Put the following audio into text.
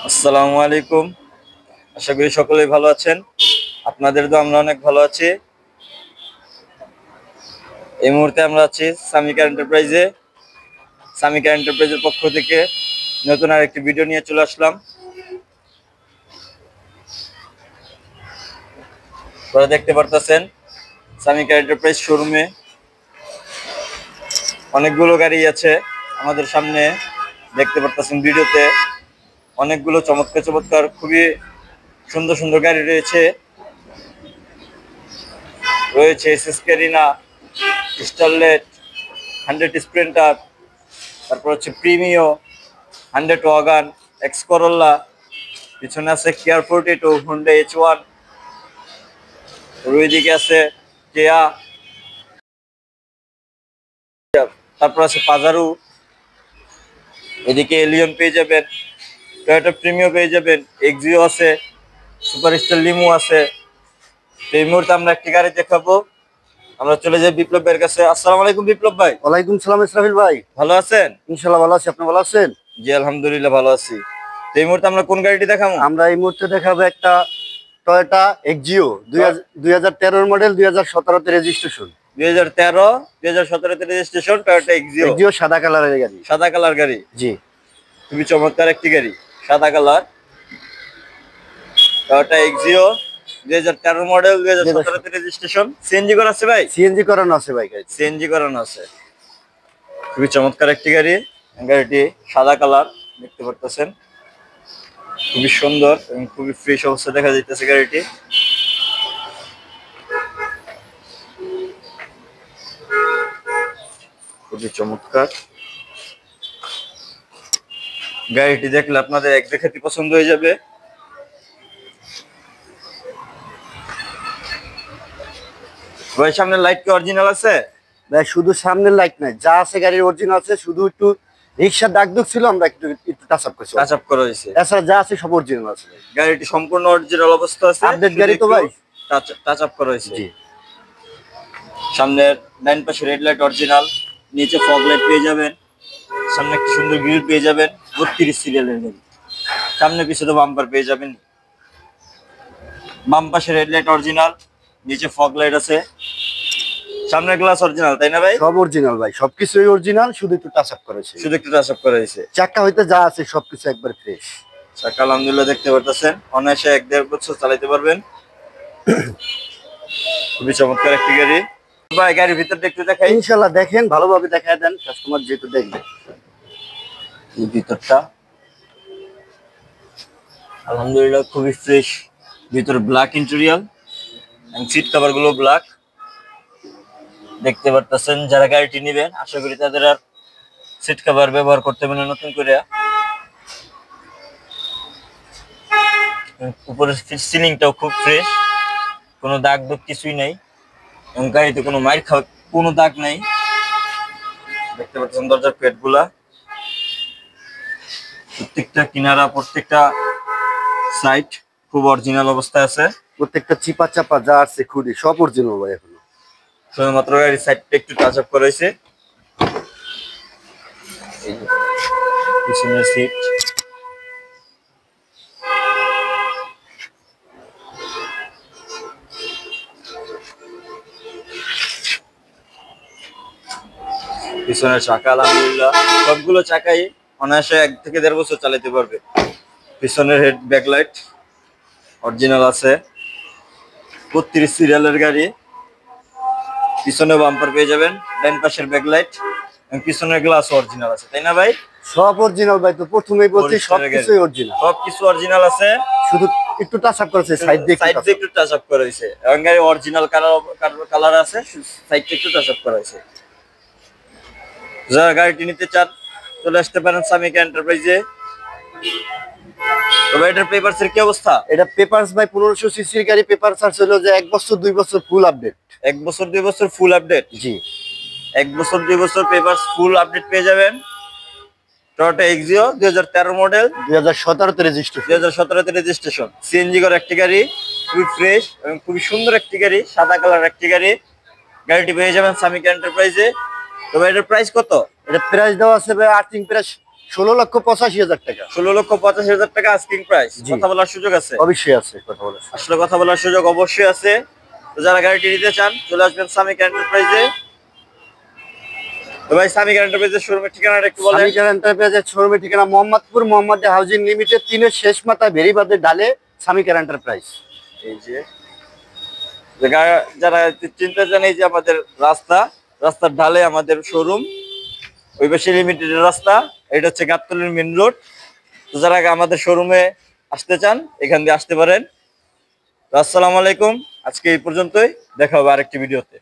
আসসালামু আলাইকুম। আশা করি সকলেই ভালো আছেন। আপনাদের তো আমরা অনেক ভালো আছি। এই মুহূর্তে আমরা আছি সামিকা এন্টারপ্রাইজে। সামিকা এন্টারপ্রাইজের পক্ষ থেকে নতুন আরেকটি ভিডিও নিয়ে চলে আসলাম। আপনারা দেখতে পারতেছেন সামিকা এন্টারপ্রাইজ শোরুমে অনেকগুলো গাড়ি আছে আমাদের সামনে। দেখতে পারতেছেন ভিডিওতে অনেকগুলো চমৎকার চমৎকার খুবই সুন্দর সুন্দর গাড়ি রয়েছে এসএস ক্যারিনা, স্টারলেট, 100 স্প্রিন্টার, তারপর হচ্ছে প্রিমিও, 100 ওয়াগান, এক্স করোলা, পিছনে আছে কেয়ার 42, হুন্ডা H1, ওইদিকে আছে কেয়া, তারপর আছে পাজারু, এদিকে এলিয়ন পেয়ে যাবেন, টয়োটা প্রিমিও পেয়ে যাবেন, এক্সিও আছে, সুপার স্টার লিমো আছে। তো এই মুহূর্তে আমরা একটি গাড়ি দেখাবো। আমরা চলে যাই বিপ্লব ভাইয়ের কাছে। আসসালামু আলাইকুম বিপ্লব ভাই। ওয়ালাইকুম সালাম ইসরাফিল ভাই। ভালো আছেন? ইনশাআল্লাহ ভালো আছি, আপনি ভালো আছেন? জি আলহামদুলিল্লাহ ভালো আছি। তো এই মুহূর্তে আমরা কোন গাড়িটি দেখাবো? আমরা এই মুহূর্তে দেখাবো একটা টয়োটা এক্সিও 2013 মডেল, 2017 তে রেজিস্ট্রেশন। 2013 2017 তে রেজিস্ট্রেশন টয়োটা এক্সিও। এক্সিও সাদা কালারের গাড়ি। সাদা কালার গাড়ি। জি, খুবই চমৎকার একটি গাড়ি, সাদা কালার টয়োটা এক্সিও 2013 মডেল, 2017 তে রেজিস্ট্রেশন। সিএনজি করা আছে ভাই? সিএনজি করানো আছে ভাই গাড়ি। সিএনজি করানো আছে। খুবই চমৎকার একটি গাড়ি। গাড়িটি সাদা কালার দেখতে পারতেছেন, খুবই সুন্দর এবং খুবই ফ্রেশ অবস্থা দেখা যাইতেছে গাড়িটি। খুবই চমৎকার গাড়িটি, দেখলে আপনাদের এক দেখাতে পছন্দ হয়ে যাবে। ভাই সামনে লাইট কি অরিজিনাল আছে? ভাই শুধু সামনের লাইট নাই, যা আছে গাড়ির অরিজিনাল আছে, শুধু একটু রিক্সার দাগ দুগ ছিল, আমরা একটু একটু টাচ আপ করছি। টাচ আপ করা হয়েছে। এছাড়া যা আছে সব অরিজিনাল আছে। গাড়িটি সম্পূর্ণ অরিজিনাল অবস্থা আছে। আপডেট গাড়ি তো ভাই। টাচ আপ করা হয়েছে। জি, সামনের ডান পাশে রেড লাইট অরিজিনাল, নিচে ফগ লাইট পেয়ে যাবেন, সামনে একটি সুন্দর গ্রিল পেয়ে যাবেন। 32 সিরিয়ালের গাড়ি। সামনে পিছনে বাম্পার পেয়ে যাবেন। বাম পাশে রেড লাইট অরিজিনাল, নিচে ফগ লাইট আছে, সামনের গ্লাস অরিজিনাল, তাই না ভাই? সব অরিজিনাল ভাই, সবকিছুই অরিজিনাল, শুধু একটু টাচ আপ করেছে। শুধু একটু টাচ আপ করা হয়েছে। চাকা হইতে যা আছে সবকিছু একবার ফ্রেশ। চাকা আলহামদুলিল্লাহ দেখতে পারতেছেন, অনায়াসে 1-1.5 বছর চালাতে পারবেন। খুবই চমৎকার একটি গাড়ি। ভাই গাড়ির ভিতরটা একটু দেখাই। ইনশাআল্লাহ দেখেন, ভালোভাবে দেখায় দেন, কাস্টমার যেহেতু দেখবে। এই ভিতরটা আলহামদুলিল্লাহ খুবই ফ্রেশ। ভিতরে ব্ল্যাক ইন্টেরিয়র এবং সিট কভার গুলো ব্ল্যাক দেখতে পারতেছেন। যারা গাড়িটি নেবেন আশা করি তাদের আর সিট কভার ব্যবহার করতে হবে না নতুন করে। উপরের সিলিংটাও খুব ফ্রেশ, কোনো দাগ দুগ কিছুই নেই এবং গাড়িতে কোনো মাইর খাওয়া কোনো দাগ নেই। দেখতে পাচ্ছেন দরজার প্লেট গুলা, প্রত্যেকটা কিনারা, প্রত্যেকটা সাইড খুব অরিজিনাল অবস্থায় আছে। প্রত্যেকটা চিপা চাপা যা আছে খুঁড়ি সব অরিজিনাল ভাই। এখনো শুধুমাত্র গাড়ির সাইডটা একটু টাচ আপ করা হয়েছে। পিছনের সিট, পিছনের চাকা আলহামদুলিল্লাহ সবগুলো চাকাই অনায়াসে 1 থেকে 1.5 বছর চালাতে পারবে। পিছনের হেড ব্যাকলাইট অরিজিনাল আছে। 32 সিরিয়ালের গাড়ি। পিছনে বাম্পার পেয়ে যাবেন, ডান পাশের ব্যাকলাইট এবং পিছনের গ্লাস অরিজিনাল আছে, তাই না ভাই? সব অরিজিনাল ভাই, তো প্রথমেই বলছি সবকিছুই অরিজিনাল। সবকিছু অরিজিনাল আছে, শুধু একটু টাচ আপ করেছে সাইড দিয়ে, একটু টাচ আপ করা হয়েছে এবং গাড়ি অরিজিনাল কালার আছে, সাইডটা একটু টাচ আপ করা হয়েছে। যারা গাড়িটি নিতে চান চলে আসতে পারেন সামিকা এন্টারপ্রাইজে। তবে এটার পেপারসের কি অবস্থা? এটা পেপারস ভাই 1500 সিসির গাড়ি, পেপার চার্জ হলো যে 1 বছর 2 বছর ফুল আপডেট। 1 বছর 2 বছর ফুল আপডেট। জি, 1 বছর 2 বছর পেপারস ফুল আপডেট পেয়ে যাবেন। টয়োটা এক্সিও 2013 মডেল, 2017 তে রেজিস্ট্রেশন। 2017 তে রেজিস্ট্রেশন। সিএনজি করা একটি গাড়ি, খুবই ফ্রেশ এবং খুবই সুন্দর একটি গাড়ি, সাদা কালার একটি গাড়ি। গাড়িটি পেয়ে যাবেন সামিকা এন্টারপ্রাইজে। তবে এটার প্রাইস কত? এটা প্রাইস দেওয়া আছে ভাই আর্থিং প্রাইস 16,85,000 টাকা। 16,85,000 টাকা আস্কিং প্রাইস। জি। কথা বলার সুযোগ আছে? অবশ্যই আছে কথা বলার। আসলে কথা বলার সুযোগ অবশ্যই আছে। তো যারা গাড়িটি নিতে চান চলে আসবেন সামিক এন্টারপ্রাইজে। তো ভাই সামিক এন্টারপ্রাইজের শোরুমের ঠিকানাটা একটু বলেন। সামিক এন্টারপ্রাইজের শোরুমের ঠিকানা মোহাম্মদপুর মোহাম্মদ হাউজিং লিমিটেড 3-এর শেষ মাথায় বেরিবাদের ডালে সামিক এন্টারপ্রাইজ। এই যে যারা চিন্তা জানে যে আমাদের রাস্তার ঢালে আমাদের শোরুম, ওই পাশে লিমিটেডের রাস্তা, এটা হচ্ছে গাবতলীর মেন রোড। তো যারা আমাদের শোরুমে আসতে চান এখান দিয়ে আসতে পারেন। তো আসসালামু আলাইকুম, আজকে এই পর্যন্তই, দেখা হবে আরেকটি ভিডিওতে।